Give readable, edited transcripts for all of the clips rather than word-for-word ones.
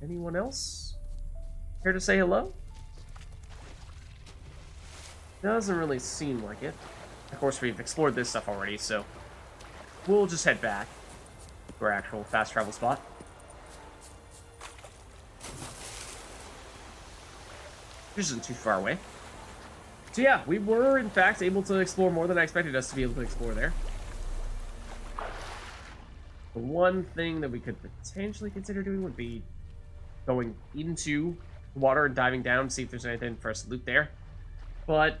Anyone else here to say hello? Doesn't really seem like it. Of course, we've explored this stuff already, so we'll just head back to our actual fast travel spot. Which isn't too far away. So yeah, we were, in fact, able to explore more than I expected us to be able to explore there. The one thing that we could potentially consider doing would be going into water and diving down to see if there's anything for us to loot there. But,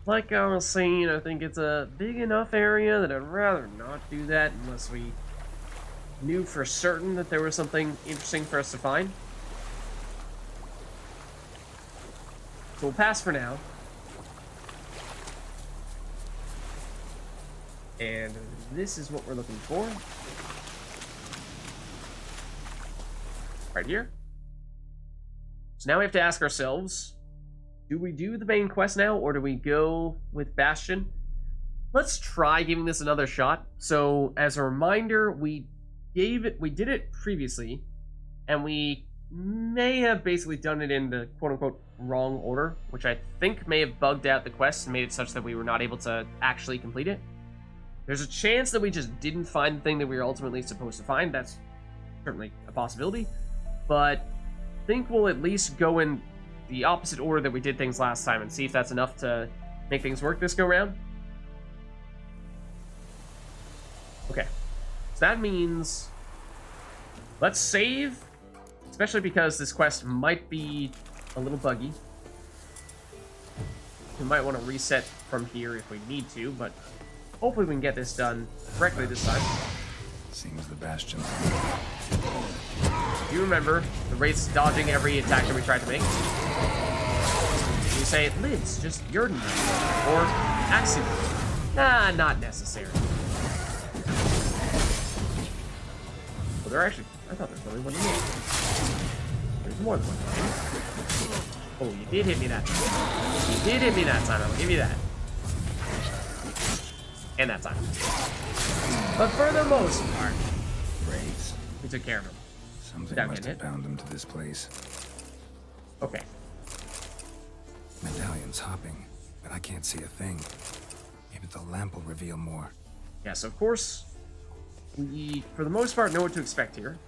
like I was saying, I think it's a big enough area that I'd rather not do that unless we knew for certain that there was something interesting for us to find. So we'll pass for now. And this is what we're looking for. Right here. So now we have to ask ourselves, do we do the main quest now, or do we go with Bastion? Let's try giving this another shot. So, as a reminder, we did it previously, and we may have basically done it in the quote-unquote wrong order, which I think may have bugged out the quest and made it such that we were not able to actually complete it. There's a chance that we just didn't find the thing that we were ultimately supposed to find. That's certainly a possibility. But I think we'll at least go in the opposite order that we did things last time and see if that's enough to make things work this go-round. Okay. So that means let's save, especially because this quest might be a little buggy. We might want to reset from here if we need to, but hopefully we can get this done correctly this time. Seems the Bastion. You remember the Wraiths dodging every attack that we tried to make? You say, Lids, just Yurden, or Axiom. Nah, not necessary. Well, they're actually, I thought there was only one here. There's more than one. Oh, you did hit me that time. You did hit me that time, I'll give you that. And that time. But for the most part, Wraiths. we took care of him. Something must have bound them to this place. Okay. Medallion's hopping, but I can't see a thing. Maybe the lamp will reveal more. Yeah, so of course, we, for the most part, know what to expect here.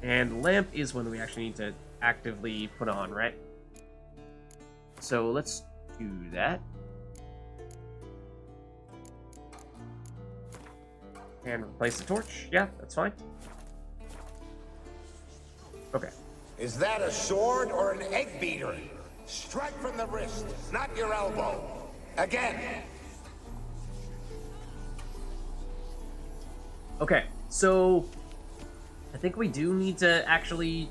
And lamp is one that we actually need to actively put on, right? So let's do that. And replace the torch. Yeah, that's fine. Okay. Is that a sword or an egg beater? Strike from the wrist, not your elbow. Again. Okay, so I think we do need to actually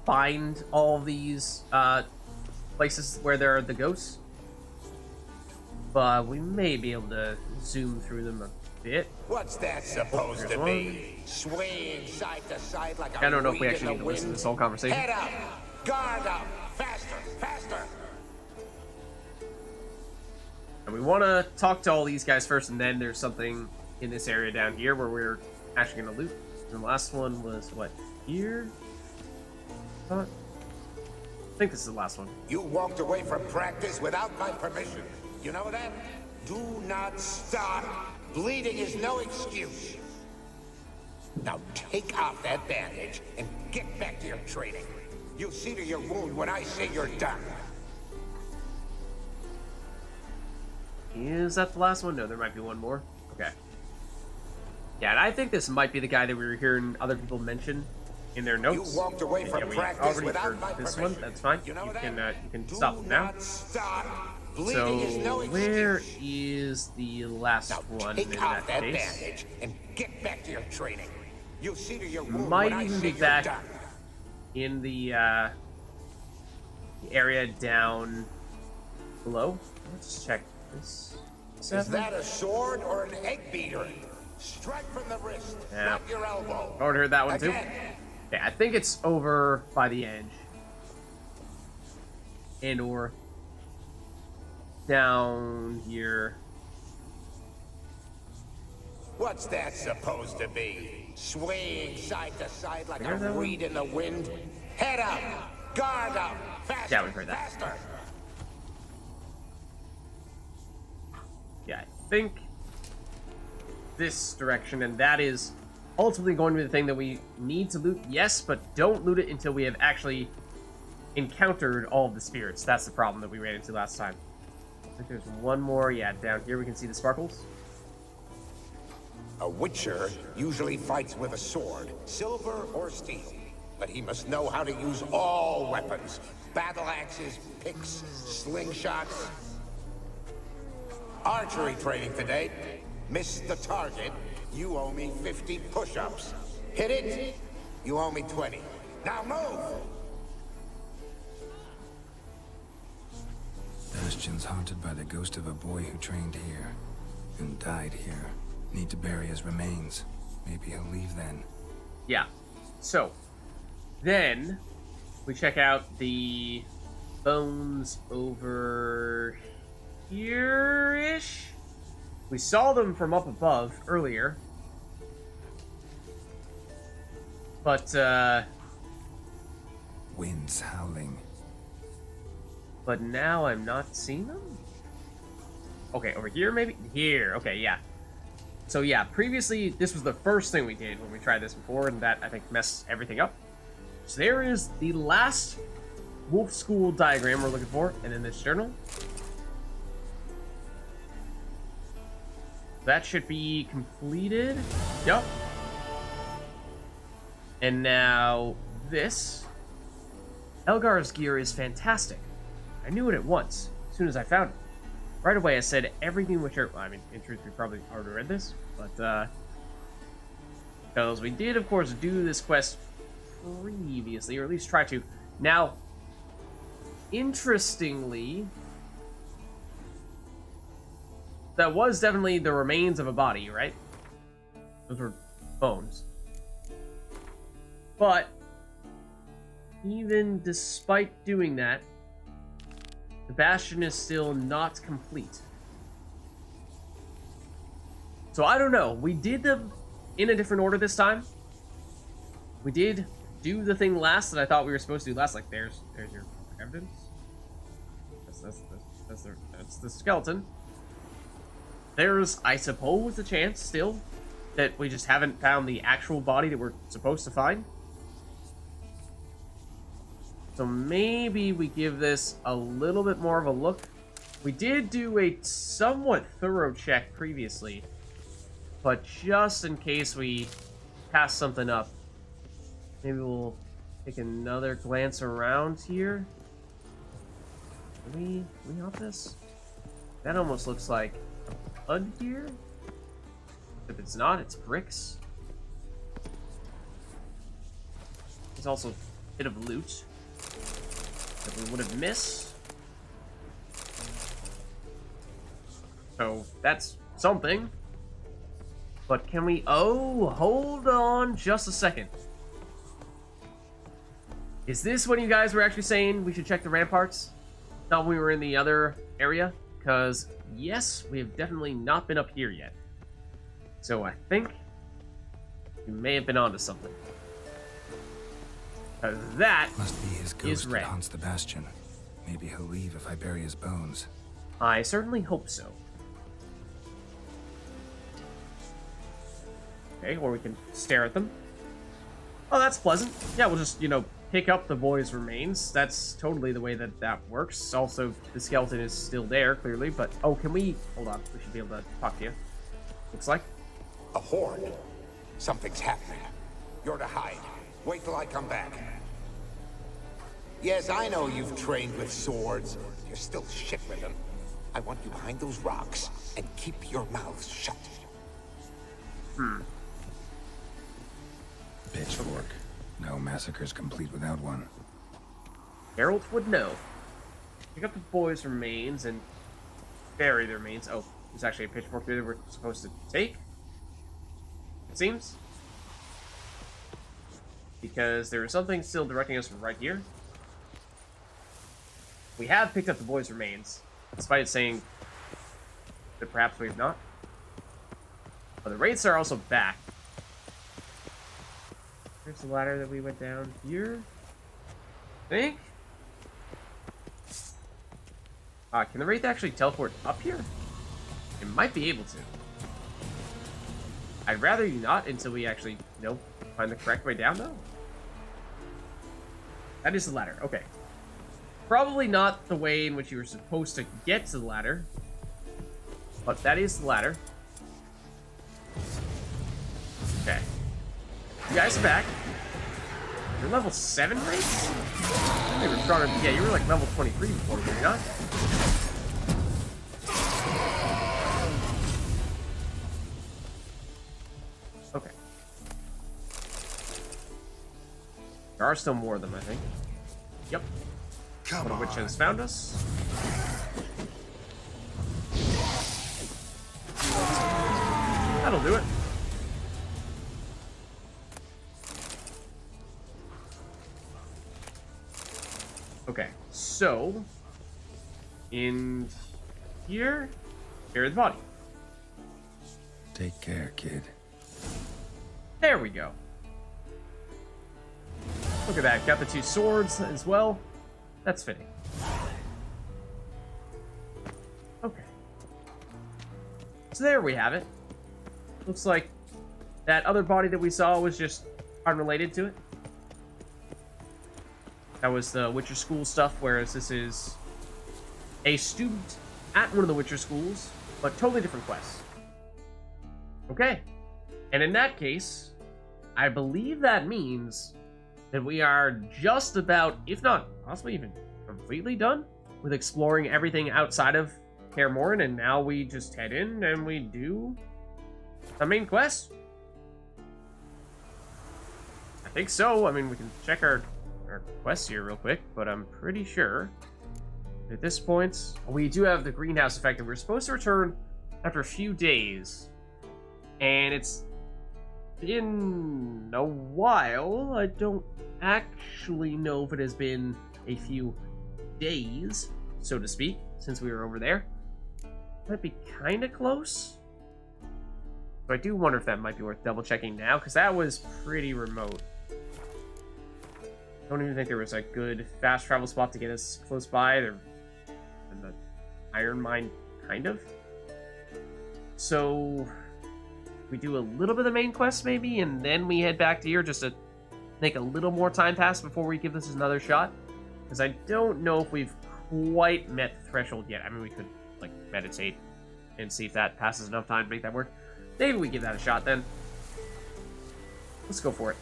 find all of these places where there are the ghosts. But we may be able to zoom through them a bit. What's that supposed to be? Swaying side to side like a I don't know if we reed actually in need the to listen to wind. this whole conversation. Head up! Guard up! Faster! Faster! And we want to talk to all these guys first, and then there's something in this area down here where we're actually going to loot. And the last one was, what, here? I think this is the last one. You walked away from practice without my permission. You know that? Do not stop. Bleeding is no excuse. Now take off that bandage and get back to your training. You'll see to your wound when I say you're done. Is that the last one? No, there might be one more. Okay. Yeah, and I think this might be the guy that we were hearing other people mention in their notes. You walked away from yeah, we practice already without heard my this permission. one. That's fine. You know You that? can stop them now. Stop. So Bleeding is no where excuse. is the last Now one take in off that that case? bandage and get back to your training. You'll see to your wound Might when I even say be you're back done. in the area down below. Let's just check this. Is that a sword or an egg beater? Strike from the wrist, Yeah. not your elbow. Already heard that one too. Again. Yeah, I think it's over by the edge. And or down here. What's that supposed to be? Swaying side to side like Hear a that one? reed in the wind? Head up! Guard up! Faster! Yeah, we've heard that. Faster! Yeah, I think this direction, and that is ultimately going to be the thing that we need to loot. Yes, but don't loot it until we have actually encountered all of the spirits. That's the problem that we ran into last time. I think there's one more. Yeah, down here we can see the sparkles. A witcher usually fights with a sword, silver or steel. But he must know how to use all weapons. Battle axes, picks, slingshots. Archery training today. Missed the target, you owe me 50 push-ups. Hit it, you owe me 20. Now move! Bastion's haunted by the ghost of a boy who trained here and died here. Need to bury his remains. Maybe he'll leave then. Yeah. So, then we check out the bones over here-ish. We saw them from up above earlier. But, Wind's howling. but now I'm not seeing them? Okay, over here maybe? Here, okay, yeah. So yeah, previously, this was the first thing we did when we tried this before, and that, I think, messed everything up. So there is the last wolf school diagram we're looking for, and in this journal. That should be completed. Yup. And now this. Elgar's gear is fantastic. I knew it at once, as soon as I found it. Right away I said everything which are... I mean, in truth, we probably already read this, but, because we did, of course, do this quest previously, or at least try to. Now, interestingly, that was definitely the remains of a body, right? Those were bones. But, even despite doing that, the Bastion is still not complete. So I don't know. We did them in a different order this time. We did do the thing last that I thought we were supposed to do last. Like, there's your evidence. That's the skeleton. There's, I suppose, a chance still that we just haven't found the actual body that we're supposed to find. So maybe we give this a little bit more of a look. We did do a somewhat thorough check previously, but just in case we pass something up, maybe we'll take another glance around here. Can we hop this? That almost looks like a HUD here. If it's not, it's bricks. There's also a bit of loot that we would have missed. So that's something. But can we... Oh, hold on just a second. Is this when you guys were actually saying we should check the ramparts? Not when we were in the other area? Because, yes, we have definitely not been up here yet. So I think we may have been onto something. Because that Must be his is ghost that red. haunts the Bastion. Maybe he'll leave if I bury his bones. I certainly hope so. Okay, or we can stare at them. Oh, that's pleasant. Yeah, we'll just, pick up the boy's remains. That's totally the way that works. Also, the skeleton is still there, clearly, but... Oh, can we... Hold on. We should be able to talk to you. Looks like. A horde. Something's happening. You're to hide. Wait till I come back. Yes, I know you've trained with swords. You're still shit with them. I want you behind those rocks and keep your mouth shut. Pitchfork. No massacre's complete without one. Geralt would know. Pick up the boy's remains and bury the remains. Oh, there's actually a pitchfork here that we're supposed to take. It seems. Because there is something still directing us from right here. We have picked up the boy's remains, despite it saying that perhaps we have not. But the Wraiths are also back. Here's the ladder that we went down here. I think. Can the Wraith actually teleport up here? It might be able to. I'd rather you not until we actually, find the correct way down, though. That is the ladder. Okay. Probably not the way in which you were supposed to get to the ladder. But that is the ladder. Okay. You guys are back. You're level 7 Wraiths? They were stronger. Yeah, you were like level 23 before, were you not? Okay. There are still more of them, I think. Yep. One of which has found us. That'll do it. Okay, so in here is the body. Take care, kid. There we go. Look at that. Got the 2 swords as well. That's fitting. Okay. So there we have it. Looks like that other body that we saw was just unrelated to it. That was the Witcher School stuff, whereas this is a student at one of the Witcher schools, but totally different quests. Okay. And in that case, I believe that means that we are just about, if not possibly even completely done with exploring everything outside of Kaer Morhen, and now we just head in and we do the main quest. I think so. I mean, we can check our quests here real quick, but I'm pretty sure at this point we do have the greenhouse effect, and we're supposed to return after a few days, and it's been a while. I don't actually know if it has been a few days, so to speak, since we were over there. Might be kind of close. So I do wonder if that might be worth double checking now, because that was pretty remote. I don't even think there was a good fast travel spot to get us close by. There, in the iron mine, kind of. So we do a little bit of the main quest maybe, and then we head back to here just to make a little more time pass before we give this another shot. Because I don't know if we've quite met the threshold yet. I mean, we could like meditate and see if that passes enough time to make that work. Maybe we give that a shot then. Let's go for it.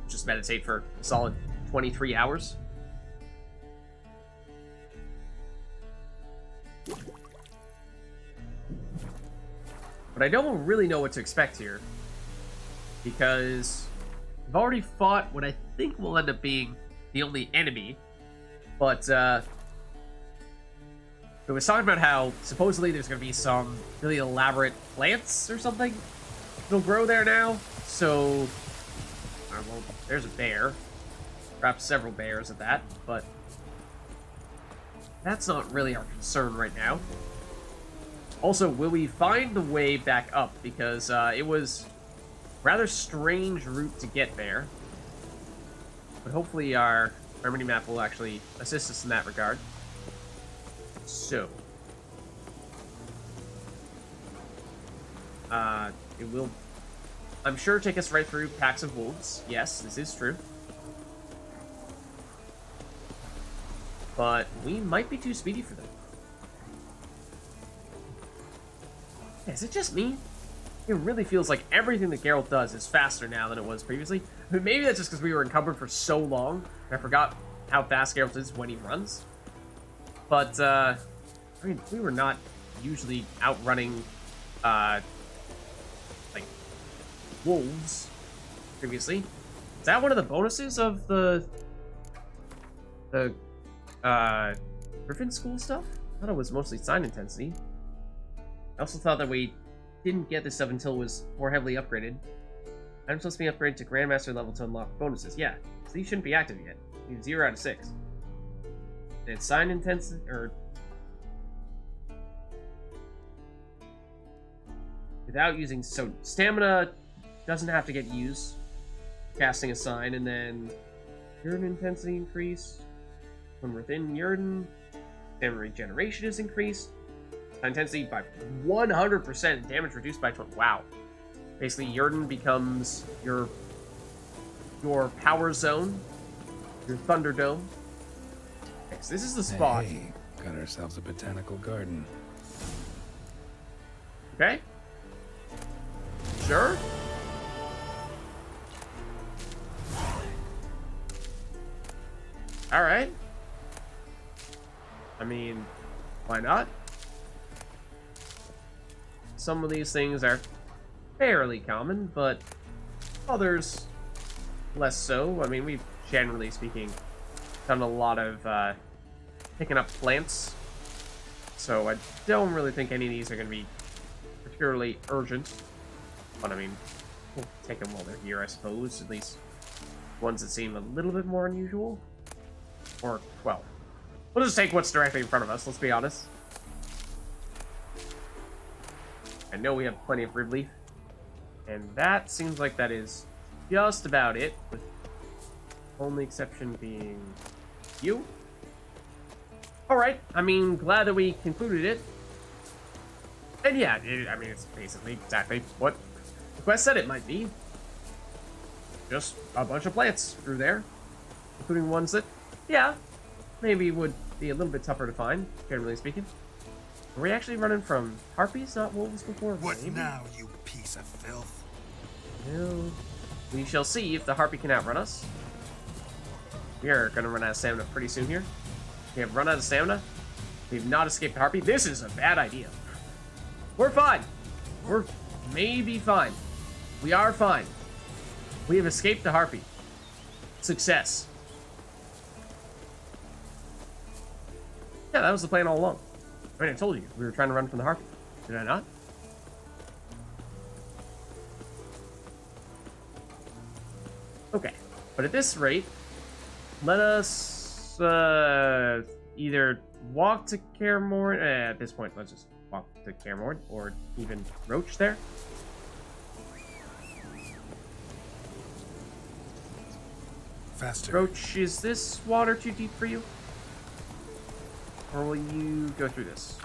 Just meditate for a solid 23 hours. But I don't really know what to expect here, because I've already fought what I think will end up being the only enemy. But it was talking about how supposedly there's going to be some really elaborate plants or something that'll grow there now. So, well, there's a bear. Perhaps several bears at that, but that's not really our concern right now. Also, will we find the way back up? Because it was a rather strange route to get there. But hopefully our mini-map will actually assist us in that regard. So. It will, I'm sure, take us right through packs of wolves. Yes, this is true. But we might be too speedy for them. Is it just me? It really feels like everything that Geralt does is faster now than it was previously. I mean, maybe that's just because we were encumbered for so long, and I forgot how fast Geralt is when he runs. But, I mean, we were not usually outrunning, like, wolves previously. Is that one of the bonuses of the Griffin School stuff? I thought it was mostly sign intensity. I also thought that we didn't get this stuff until it was more heavily upgraded. I'm supposed to be upgraded to Grandmaster level to unlock bonuses. Yeah, so these shouldn't be active yet. You need 0 out of 6. And it's sign intensity, or... without using... So, stamina doesn't have to get used. Casting a sign, and then Urine intensity increase. When within Urine, stamina regeneration is increased. Intensity by 100%, damage reduced by 20. Wow. Basically, Urine becomes your power zone, your Thunderdome. Okay, so this is the spot. Hey, got ourselves a botanical garden. Okay. Sure. All right. I mean, why not? Some of these things are fairly common, but others less so. I mean, we've, generally speaking, done a lot of picking up plants, so I don't really think any of these are going to be particularly urgent. But I mean, we'll take them while they're here, I suppose. At least ones that seem a little bit more unusual. Or, well, we'll just take what's directly in front of us, let's be honest. I know we have plenty of Rib Leaf, and that seems like that is just about it, with only exception being you. Alright, I mean, glad that we concluded it. And yeah, I mean, it's basically exactly what the quest said it might be. Just a bunch of plants through there, including ones that, yeah, maybe would be a little bit tougher to find, generally speaking. Were we actually running from harpies, not wolves before? What Maybe? now, you piece of filth? Well, we shall see if the harpy can outrun us. We are going to run out of stamina pretty soon here. We have run out of stamina. We've not escaped the harpy. This is a bad idea. We're fine. We're maybe fine. We are fine. We have escaped the harpy. Success. Yeah, that was the plan all along. I mean, I told you, we were trying to run from the harpy. Did I not? Okay. But at this rate, let us either walk to Karamorn. At this point, let's just walk to Karamorn, or even Roach there. Faster. Roach, is this water too deep for you? Or will you go through this?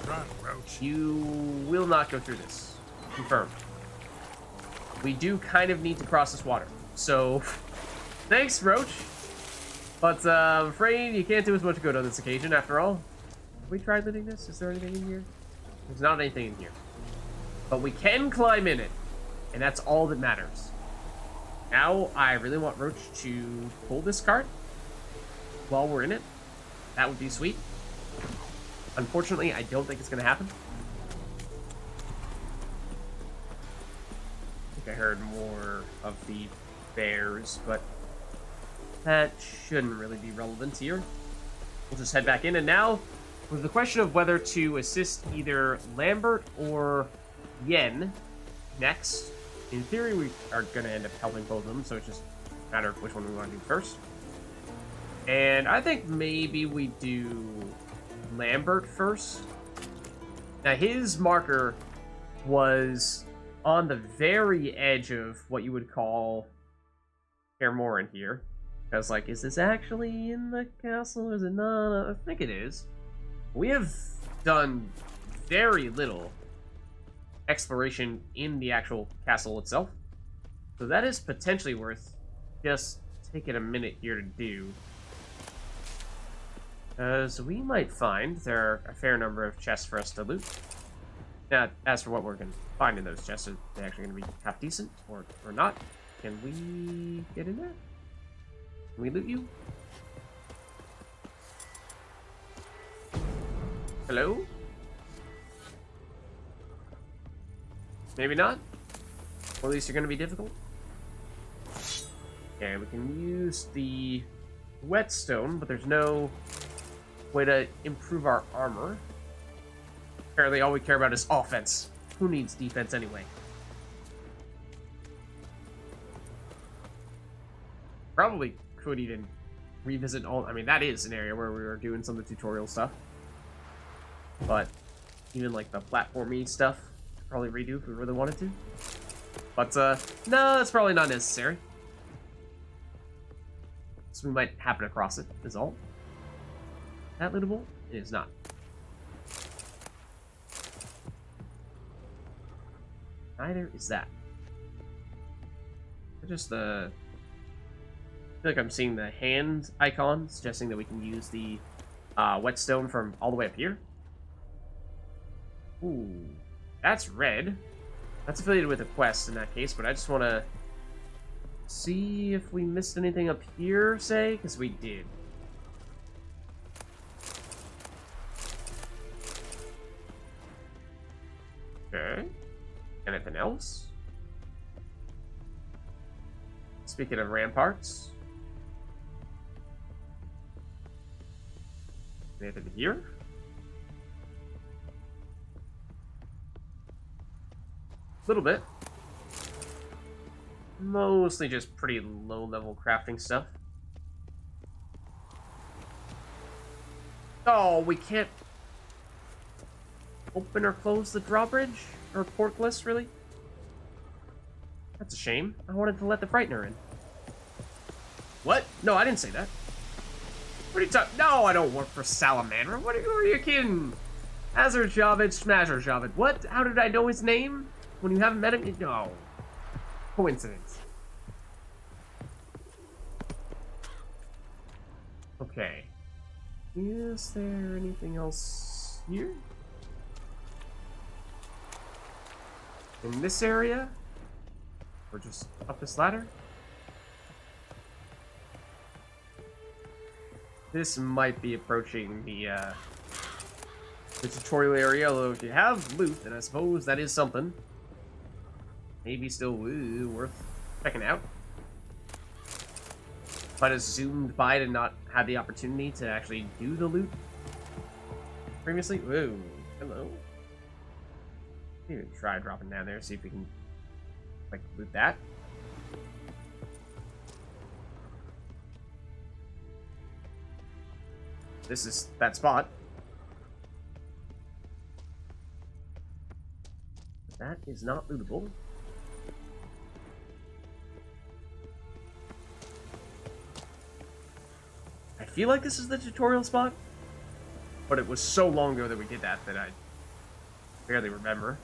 Run, Roach. You will not go through this. Confirmed. We do kind of need to cross this water. So, thanks, Roach. But I'm afraid you can't do as much good on this occasion, after all. Have we tried looting this? Is there anything in here? There's not anything in here. But we can climb in it. And that's all that matters. Now, I really want Roach to pull this cart while we're in it. That would be sweet. Unfortunately, I don't think it's going to happen. I think I heard more of the bears, but that shouldn't really be relevant here. We'll just head back in, and now, with the question of whether to assist either Lambert or Yen next, in theory, we are going to end up helping both of them, so it's just a matter of which one we want to do first. And I think maybe we do Lambert first. Now, his marker was on the very edge of what you would call Karamorn here. I was like, is this actually in the castle? Is it not? I think it is. We have done very little exploration in the actual castle itself. So that is potentially worth just taking a minute here to do. So we might find there are a fair number of chests for us to loot. Now, as for what we're going to find in those chests, are they actually going to be half decent or not? Can we get in there? Can we loot you? Hello? Maybe not? Or at least you're going to be difficult? Okay, we can use the whetstone, but there's no way to improve our armor. Apparently all we care about is offense. Who needs defense anyway? Probably could even revisit all... I mean, that is an area where we were doing some of the tutorial stuff. But even like the platformy stuff probably redo if we really wanted to. But, no, that's probably not necessary. So we might happen across it, is all. That lootable? It is not. Neither is that. Just the... I feel like I'm seeing the hand icon, suggesting that we can use the whetstone from all the way up here. Ooh, that's red. That's affiliated with a quest in that case, but I just want to see if we missed anything up here, say, because we did. Okay. Anything else? Speaking of ramparts. Anything here? A little bit. Mostly just pretty low-level crafting stuff. Oh, we can't open or close the drawbridge? Or port list, really? That's a shame. I wanted to let the Frightener in. What? No, I didn't say that. What are you talking? No, I don't work for Salamander. What are you kidding? Javid, Smasher Javid. What? How did I know his name? When you haven't met him? No. Coincidence. Okay. Is there anything else here? In this area? Or just up this ladder? This might be approaching the tutorial area, although if you have loot, then I suppose that is something. Maybe still worth checking out. If I just zoomed by and not had the opportunity to actually do the loot previously. Whoa, hello. Maybe try dropping down there, see if we can like loot that. This is that spot. That is not lootable. I feel like this is the tutorial spot, but it was so long ago that we did that I barely remember.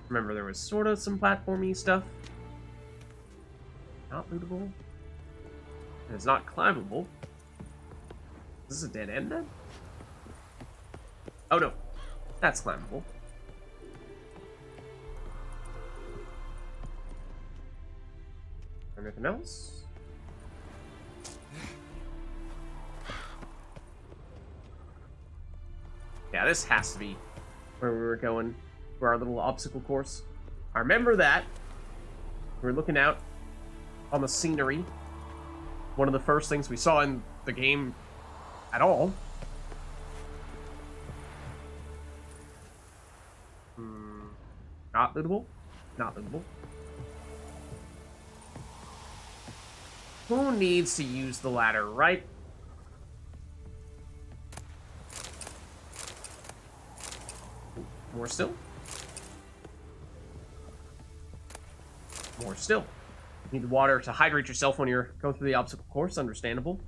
Remember there was sort of some platformy stuff. Not lootable. And it's not climbable. Is this a dead end then? Oh no, that's climbable. Anything else? Yeah, this has to be where we were going for our little obstacle course. I remember that. We were looking out on the scenery. One of the first things we saw in the game at all. Not lootable? Not lootable. Who needs to use the ladder, right? More still? More still. You need water to hydrate yourself when you're going through the obstacle course, understandable.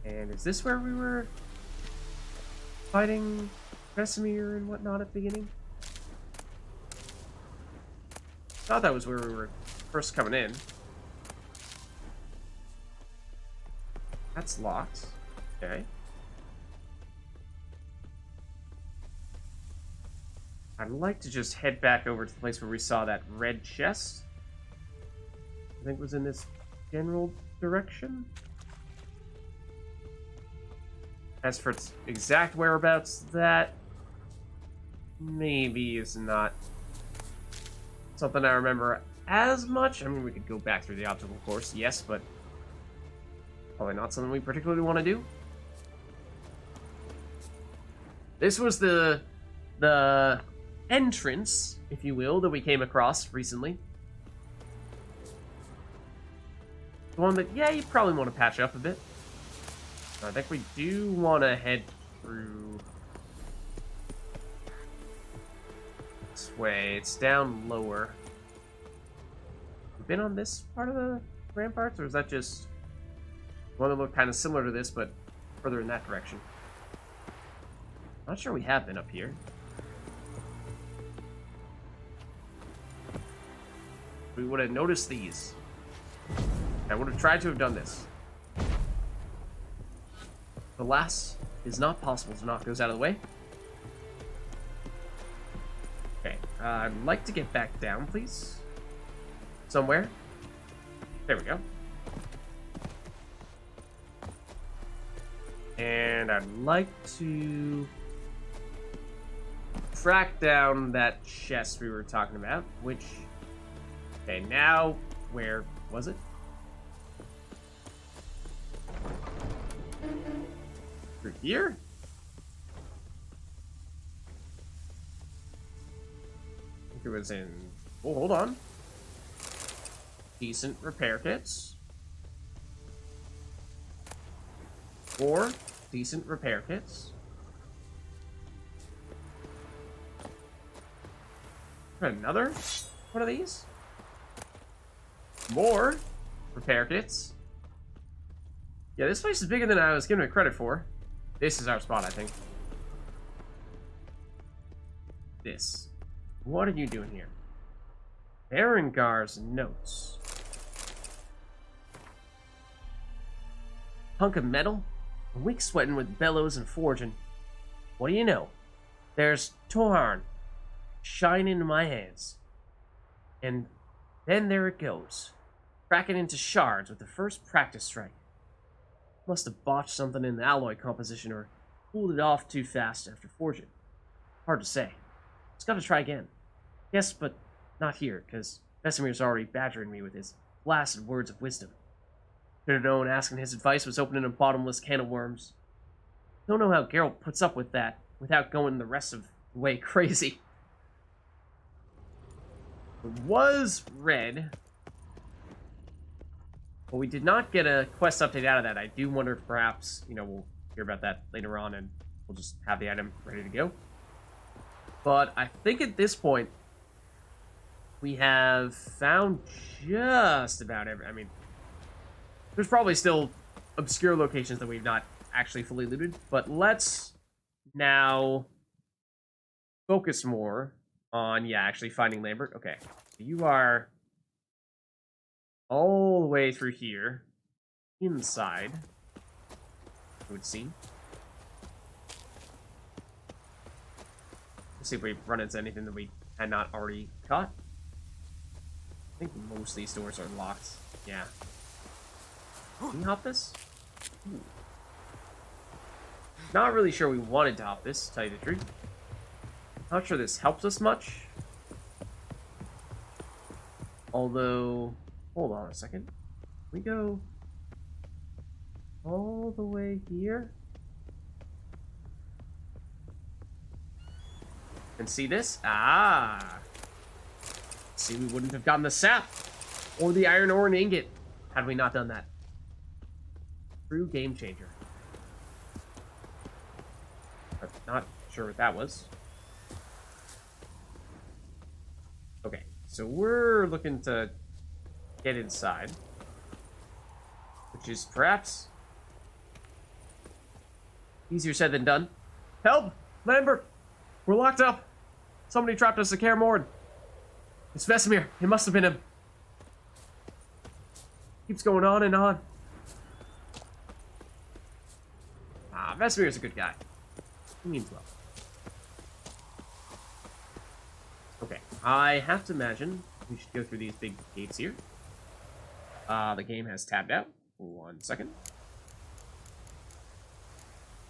And is this where we were fighting Vesemir and whatnot at the beginning? I thought that was where we were first coming in. That's locked. Okay. I'd like to just head back over to the place where we saw that red chest. I think it was in this general direction. As for its exact whereabouts, that maybe is not something I remember as much. I mean, we could go back through the obstacle course, yes, but probably not something we particularly want to do. This was the entrance, if you will, that we came across recently. The one that, yeah, you probably want to patch up a bit. I think we do want to head through this way. It's down lower. We've been on this part of the ramparts, or is that just one that looked kind of similar to this, but further in that direction? Not sure we have been up here. We would have noticed these. I would have tried to have done this. Alas, it is not possible to knock those out of the way. Okay, I'd like to get back down, please. Somewhere. There we go. And I'd like to track down that chest we were talking about, which... Okay, now, where was it? Through here? I think it was in... Oh, hold on. Decent repair kits. 4 decent repair kits. Another one of these? More repair kits. Yeah, this place is bigger than I was giving it credit for. This is our spot, I think. This. What are you doing here? Berengar's notes. Hunk of metal? A week sweating with bellows and forging. What do you know? There's Torn shining in my hands. And then there it goes. Cracking into shards with the first practice strike. Must have botched something in the alloy composition or pulled it off too fast after forging. Hard to say. Just gotta try again. Yes, but not here, because Vesemir's already badgering me with his blasted words of wisdom. Should have known asking his advice was opening a bottomless can of worms. Don't know how Geralt puts up with that without going the rest of the way crazy. It was red. But we did not get a quest update out of that. I do wonder if perhaps, you know, we'll hear about that later on and we'll just have the item ready to go. But I think at this point, we have found just about every... I mean, there's probably still obscure locations that we've not actually fully looted. But let's now focus more on, yeah, actually finding Lambert. Okay, you are all the way through here, inside, it would seem. Let's see if we run into anything that we had not already caught. I think most of these doors are locked. Yeah. Can you hop this? Ooh. Not really sure we wanted to hop this, to tell you the truth. Not sure this helps us much. Although, hold on a second. We go all the way here. And see this? Ah! See, we wouldn't have gotten the sap or the iron ore and ingot had we not done that. True game changer. I'm not sure what that was. Okay, so we're looking to get inside, which is perhaps easier said than done. Help! Lambert! We're locked up! Somebody trapped us at Kaer Morhen. It's Vesemir. It must have been him. Keeps going on and on. Ah, Vesemir's a good guy. He means well. Okay, I have to imagine we should go through these big gates here. The game has tabbed out. 1 second.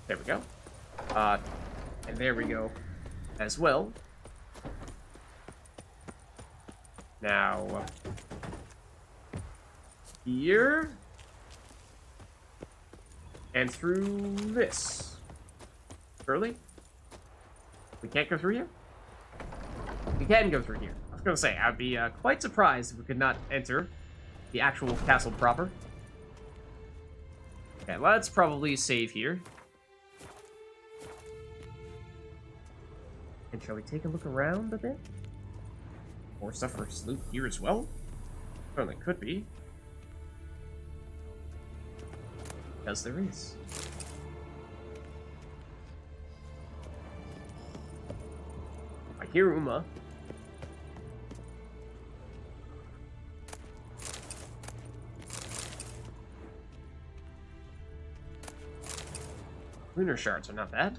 There we go. And there we go as well. Now, here, and through this. Surely? We can't go through here? We can go through here. I was going to say, I'd be quite surprised if we could not enter the actual castle proper. Okay, let's probably save here. And shall we take a look around a bit? More stuff for loot here as well? Certainly could be. Because there is. I hear Uma. Lunar shards are not bad.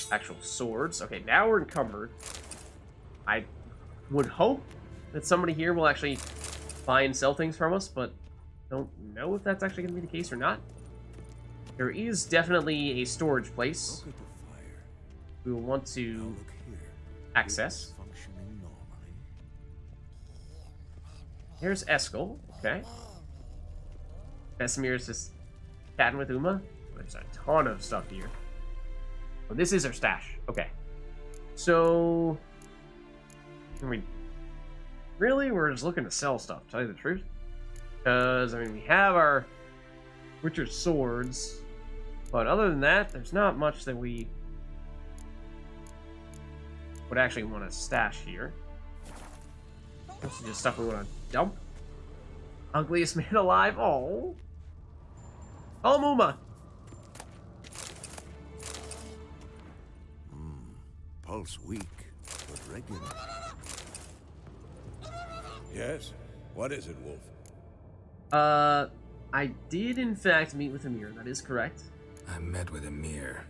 Actual swords. Okay, now we're encumbered. I would hope that somebody here will actually buy and sell things from us, but don't know if that's actually going to be the case or not. There is definitely a storage place we will want to access. Here's Eskel. Okay. Vesimir's just chatting with Uma. There's a ton of stuff here. Oh, this is our stash. Okay. So... we're just looking to sell stuff, to tell you the truth. Because, I mean, we have our Witcher swords. But other than that, there's not much that we would actually want to stash here. Mostly just stuff we want to dump. Ugliest man alive. Oh. Oh, Muma. Pulse weak, but regular. Yes? What is it, Wolf? I did in fact meet with Amir. That is correct. I met with Emir.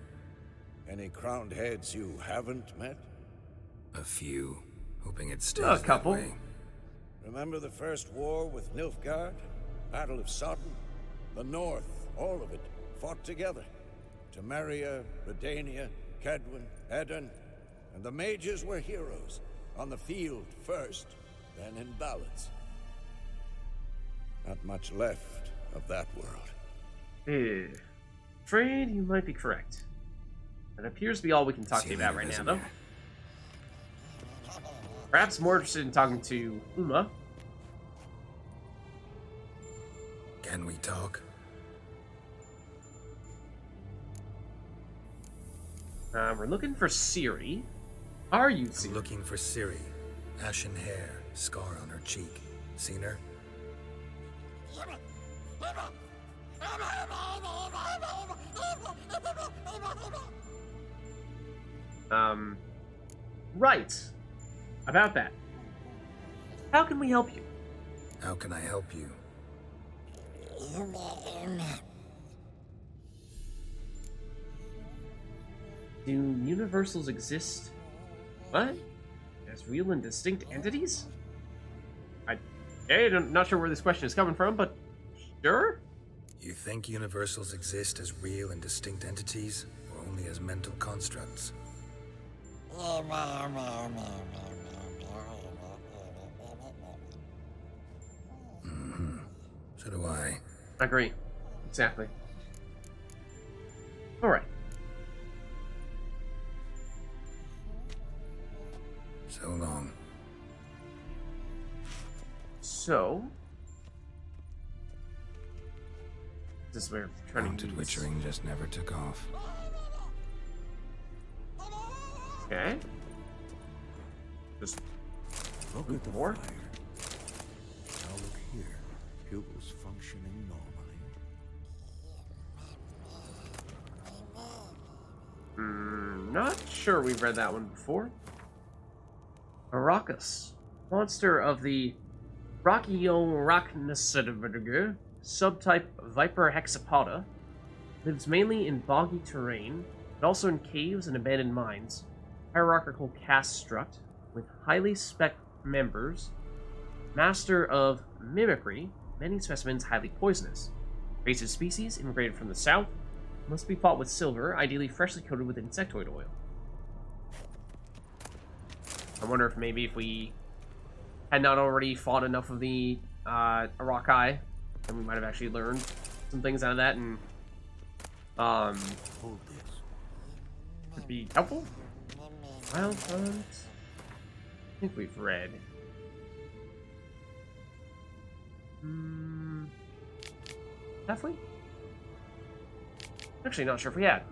Any crowned heads you haven't met? A few, hoping it stays A couple. that way. Remember the first war with Nilfgaard? Battle of Sodden? The North, all of it, fought together. Temeria, Redania, Kedwin, Edirn, and the mages were heroes. On the field first, then in ballads. Not much left of that world. Afraid you might be correct. That appears to be all we can talk to See you you about later, right now, though. Vesemir. Perhaps more interested in talking to Uma. Can we talk? We're looking for Ciri. Are you I'm Ciri? looking for Ciri. Ashen hair, scar on her cheek. Seen her? Right. About that. How can we help you? How can I help you? Do universals exist? What? As real and distinct entities? I'm not sure where this question is coming from, but sure? You think universals exist as real and distinct entities, or only as mental constructs? So do I. Agree. Exactly. Alright. So long. So... this is where we're trying to Haunted use. witchering just never took off. Okay. Just Look loot at the more. fire. Now look here. Pupils functioning normally. Not sure we've read that one before. Arachus, monster of the Brachioarachnocidiviridae, subtype Viper hexapoda, lives mainly in boggy terrain, but also in caves and abandoned mines. Hierarchical caste struct, with highly spec members, master of mimicry, many specimens highly poisonous. Invasive species, immigrated from the south, must be fought with silver, ideally freshly coated with insectoid oil. I wonder if maybe if we had not already fought enough of the Arakai, then we might have actually learned some things out of that and Hold this. could be helpful. Wild hunt. think we've read. Have we? Actually, not sure if we had.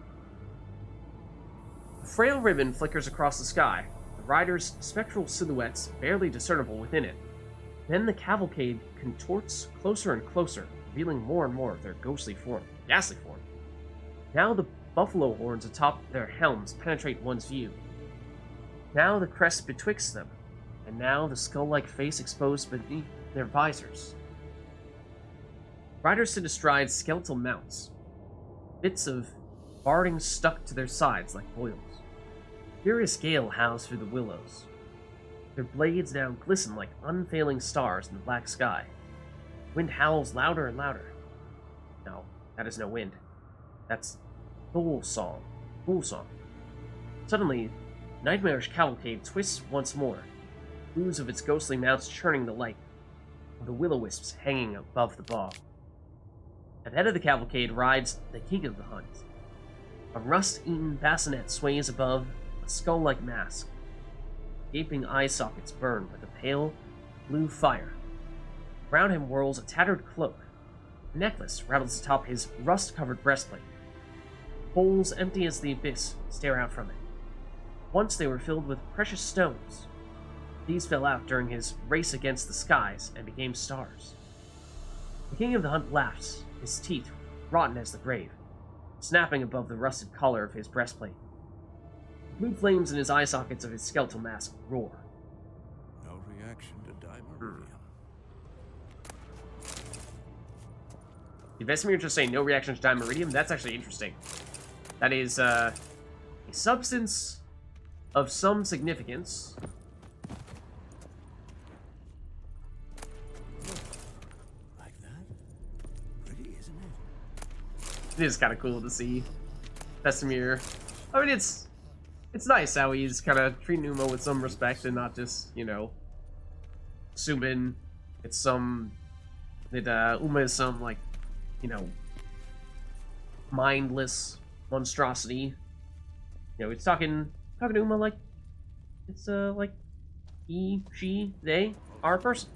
A frail ribbon flickers across the sky, the riders' spectral silhouettes barely discernible within it. Then the cavalcade contorts closer and closer, revealing more and more of their ghastly form. Now the buffalo horns atop their helms penetrate one's view. Now the crest betwixt them, and now the skull-like face exposed beneath their visors. Riders sit astride skeletal mounts, bits of barding stuck to their sides like boils. Furious gale howls through the willows. Their blades now glisten like unfailing stars in the black sky. Wind howls louder and louder. No, that is no wind. That's bull song. Suddenly, nightmarish cavalcade twists once more, ooze of its ghostly mounts churning the light, of the will-o-wisps hanging above the bog. At the head of the cavalcade rides the king of the hunt. A rust-eaten bassinet sways above a skull-like mask. Gaping eye sockets burn with a pale blue fire. Around him whirls a tattered cloak. A necklace rattles atop his rust-covered breastplate. Holes empty as the abyss stare out from it. Once they were filled with precious stones. These fell out during his race against the skies and became stars. The king of the hunt laughs, his teeth rotten as the grave, snapping above the rusted collar of his breastplate. The blue flames in his eye sockets of his skeletal mask roar. No reaction to dimeridium. Did Vesemir just say no reaction to dimeridium? That's actually interesting. That is a substance of some significance. Like that? Pretty, isn't it? It is kind of cool to see Vesemir. I mean, it's nice how he's kind of treating Uma with some respect and not just, you know, assuming it's some that Uma is some, like, you know, mindless monstrosity. You know, he's talking to Uma like it's like he, she, they are a person.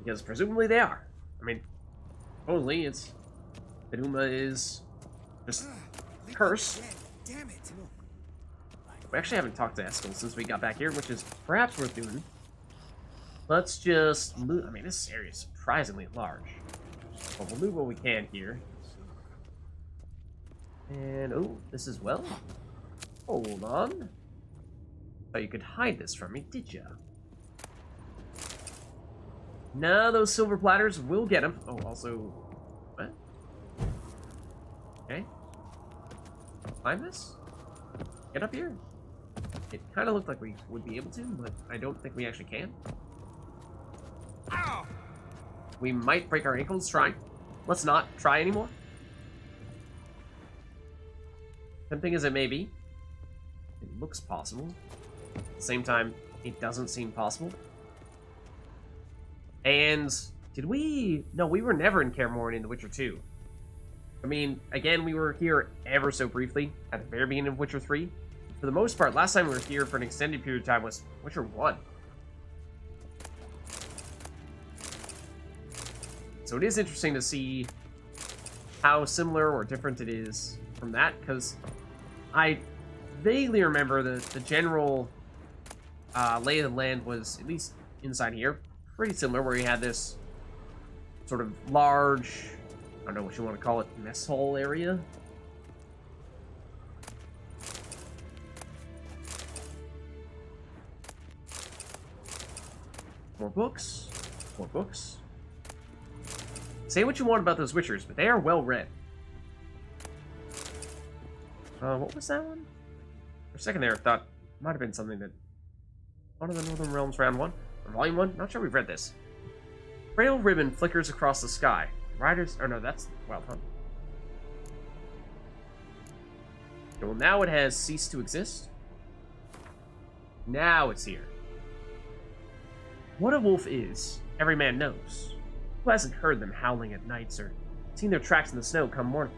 Because presumably they are. I mean, supposedly it's that Uma is just cursed. Damn it. We actually haven't talked to Eskel since we got back here, which is perhaps worth doing. Let's just loot. I mean, this area is surprisingly large. But we'll loot what we can here. And, oh, this as well? Hold on. Oh, you could hide this from me, did ya? No, those silver platters will get them. Oh, also... What? Okay. Climb this? Get up here? It kind of looked like we would be able to, but I don't think we actually can. Ow! We might break our ankles trying. Let's not try anymore. Tempting as it may be, it looks possible. At the same time, it doesn't seem possible. And did we... No, we were never in Kaer Morhen in The Witcher 2. I mean, again, we were here ever so briefly at the very beginning of Witcher 3. For the most part, last time we were here for an extended period of time was Witcher 1. So it is interesting to see how similar or different it is from that, because I vaguely remember the general lay of the land was, at least inside here, pretty similar, where you had this sort of large, I don't know what you want to call it, mess hall area. More books. More books. Say what you want about those Witchers, but they are well read. What was that one? For a second there, I thought it might have been something that... One of the Northern Realms Round 1? Or Volume 1? Not sure we've read this. Frail ribbon flickers across the sky. Riders... Oh no, that's Wild Hunt. Okay, well, now it has ceased to exist. Now it's here. What a wolf is, every man knows. Who hasn't heard them howling at nights or seen their tracks in the snow come morning.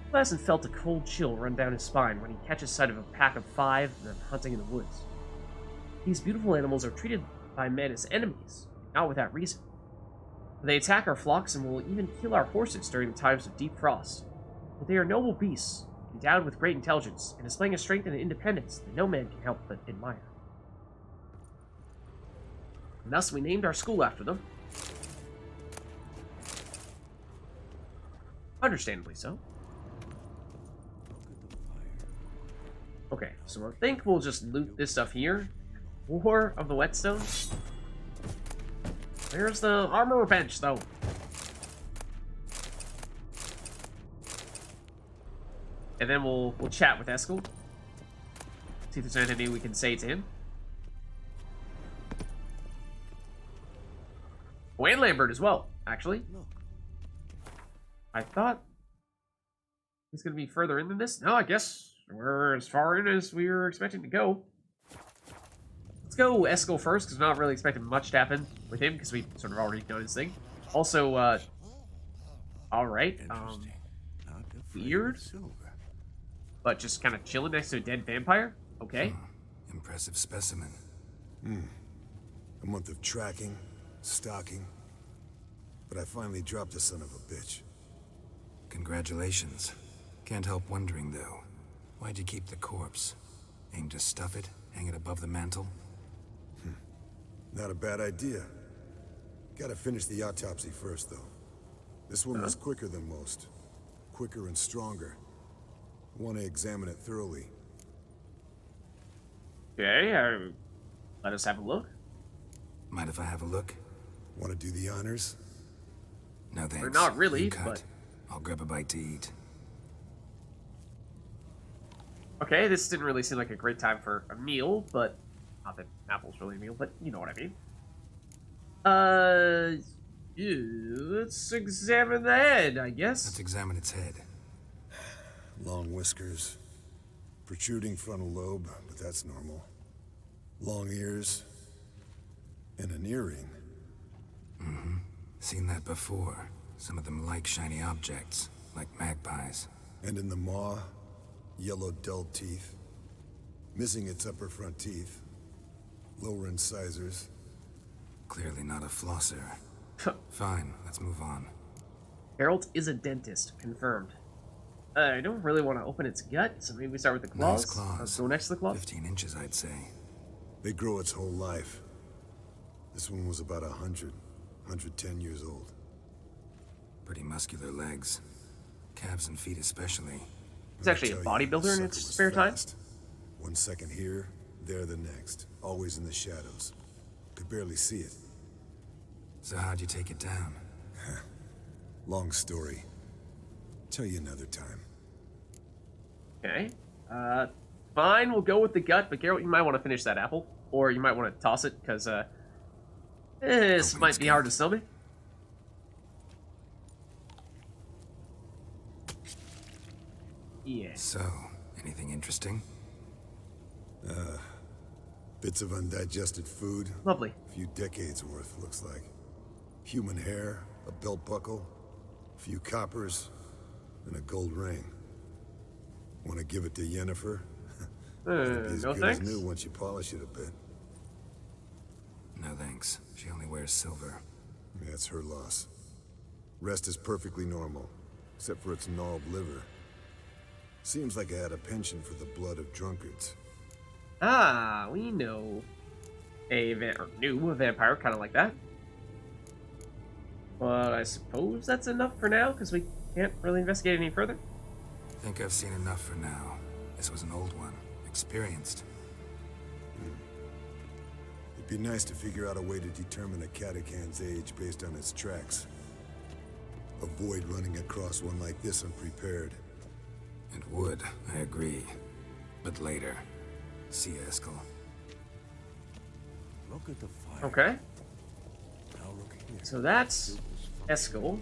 Who hasn't felt a cold chill run down his spine when he catches sight of a pack of 5 and them hunting in the woods? These beautiful animals are treated by men as enemies, not without reason. They attack our flocks and will even kill our horses during the times of deep frost. But they are noble beasts, endowed with great intelligence, and displaying a strength and independence that no man can help but admire. And thus we named our school after them. Understandably so. Okay, so I think we'll just loot this stuff here. War of the Whetstone. Where's the armor bench, though? And then we'll chat with Eskel. See if there's anything we can say to him. Oh, and Lambert as well, actually. I thought he's going to be further in than this. No, I guess we're as far in as we were expecting to go. Let's go Eskel first, because we're not really expecting much to happen with him, because we sort of already done his thing. Also, alright, weird, but just kind of chilling next to a dead vampire? Okay. Impressive specimen. A month of tracking, stalking, but I finally dropped the son of a bitch. Congratulations. Can't help wondering, though. Why'd you keep the corpse? Aim to stuff it? Hang it above the mantle? Not a bad idea. Gotta finish the autopsy first, though. This one was quicker than most. Quicker and stronger. Want to examine it thoroughly. Okay, let us have a look. Mind if I have a look? Want to do the honors? No thanks. Or not really, You cut. but... I'll grab a bite to eat. Okay, this didn't really seem like a great time for a meal, but... Not that apple's really a meal, but you know what I mean. Let's examine the head, I guess. Let's examine its head. Long whiskers. Protruding frontal lobe, but that's normal. Long ears. And an earring. Seen that before. Some of them like shiny objects, like magpies. And in the maw, yellow dull teeth. Missing its upper front teeth. Lower incisors. Clearly not a flosser. Fine, let's move on. Geralt is a dentist, confirmed. I don't really want to open its gut, so maybe we start with the claws. Nice claws. Let's go next to the claw. 15 inches, I'd say. They grow its whole life. This one was about 110 years old. Pretty muscular legs. Calves and feet especially. It's actually a bodybuilder in its spare time. 1 second here, there the next. Always in the shadows. Could barely see it. So how'd you take it down? Long story. Tell you another time. Okay. Fine, we'll go with the gut, but Geralt, you might want to finish that apple. Or you might want to toss it, because, this might be hard to stomach. Yeah. So, anything interesting? Bits of undigested food. Lovely. A few decades worth, looks like. Human hair, a belt buckle, a few coppers, and a gold ring. Want to give it to Yennefer? It'll be as No good thanks. as new once you polish it a bit. No thanks. She only wears silver. That's her loss. Rest is perfectly normal, except for its gnarled liver. Seems like I had a penchant for the blood of drunkards. Ah, we know knew a vampire kind of like that. But I suppose that's enough for now, because we can't really investigate any further. Think I've seen enough for now. This was an old one. Experienced. It'd be nice to figure out a way to determine a catacan's age based on its tracks. Avoid running across one like this unprepared. It would, I agree. But later. See you, Eskel. Look at the fire. Okay. Now look here. So that's Eskel.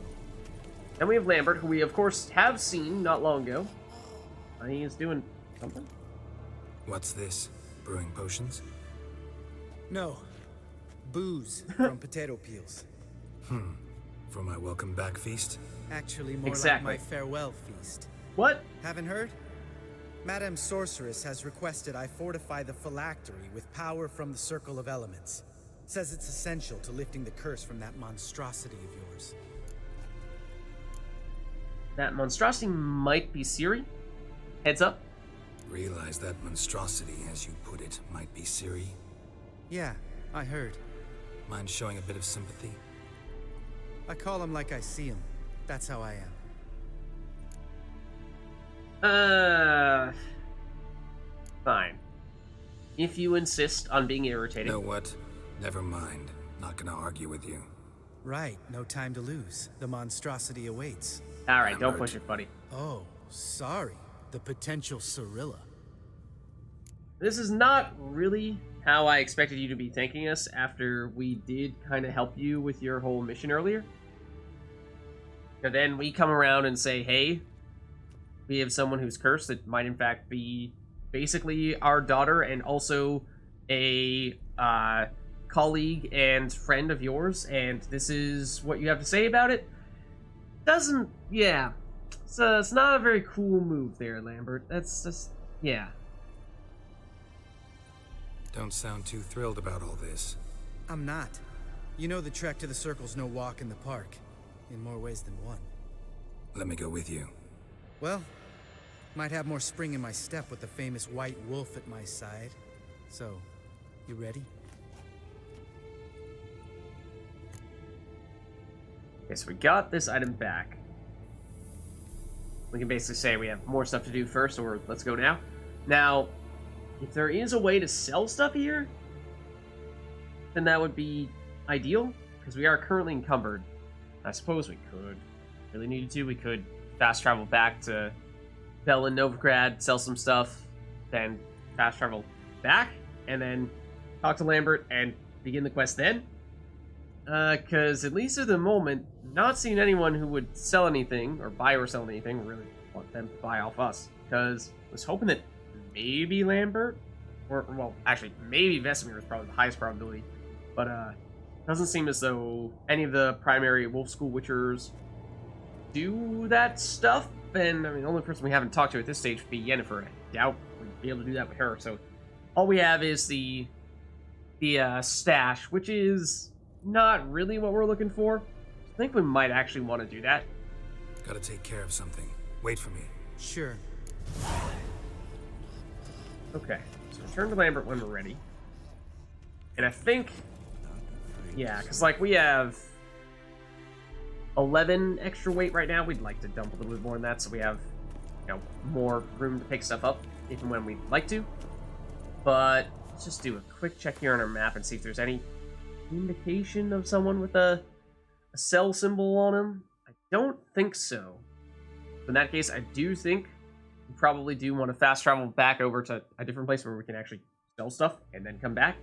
Then we have Lambert, who we, of course, have seen not long ago. He is doing something. What's this? Brewing potions? No. Booze from potato peels. For my welcome back feast? Actually, more Exactly. like my farewell feast. What? Haven't heard? Madame Sorceress has requested I fortify the phylactery with power from the Circle of Elements. Says it's essential to lifting the curse from that monstrosity of yours. That monstrosity might be Siri. Heads up. Realize that monstrosity, as you put it, might be Siri? Yeah, I heard. Mind showing a bit of sympathy? I call him like I see him. That's how I am. Fine. If you insist on being You irritating. know what? Never mind. Not gonna argue with you. Right, no time to lose. The monstrosity awaits. Alright, don't Lambert. push it, buddy. Oh, sorry. The potential Cirilla. This is not really how I expected you to be thanking us after we did kind of help you with your whole mission earlier. And then we come around and say, hey, we have someone who's cursed that might in fact be basically our daughter and also a colleague and friend of yours, and this is what you have to say about it. Doesn't, yeah. It's not a very cool move there, Lambert. That's just, yeah. Don't sound too thrilled about all this. I'm not. You know the trek to the Circle's no walk in the park. In more ways than one. Let me go with you. Well, might have more spring in my step with the famous white wolf at my side. So, you ready? Okay, so we got this item back. We can basically say we have more stuff to do first, or let's go now. Now, if there is a way to sell stuff here, then that would be ideal, because we are currently encumbered. I suppose we could. Really needed to, we could fast travel back to Bell Novigrad, sell some stuff, then fast travel back, and then talk to Lambert and begin the quest then. Because at least at the moment, not seeing anyone who would sell anything, or buy or sell anything, really want them to buy off us. Because I was hoping that maybe Lambert, or well, actually, maybe Vesemir is probably the highest probability, but doesn't seem as though any of the primary Wolf School Witchers do that stuff. And I mean, the only person we haven't talked to at this stage would be Yennefer. I doubt we'd be able to do that with her. So all we have is the stash, which is not really what we're looking for. I think we might actually want to do that. Gotta take care of something. Wait for me. Sure. Okay, so return to Lambert when we're ready. And I think, yeah, because like we have 11 extra weight right now. We'd like to dump a little bit more than that, so we have, you know, more room to pick stuff up if and when we'd like to. But let's just do a quick check here on our map and see if there's any indication of someone with a cell symbol on him. I don't think so. In that case, I do think we probably do want to fast travel back over to a different place where we can actually sell stuff and then come back.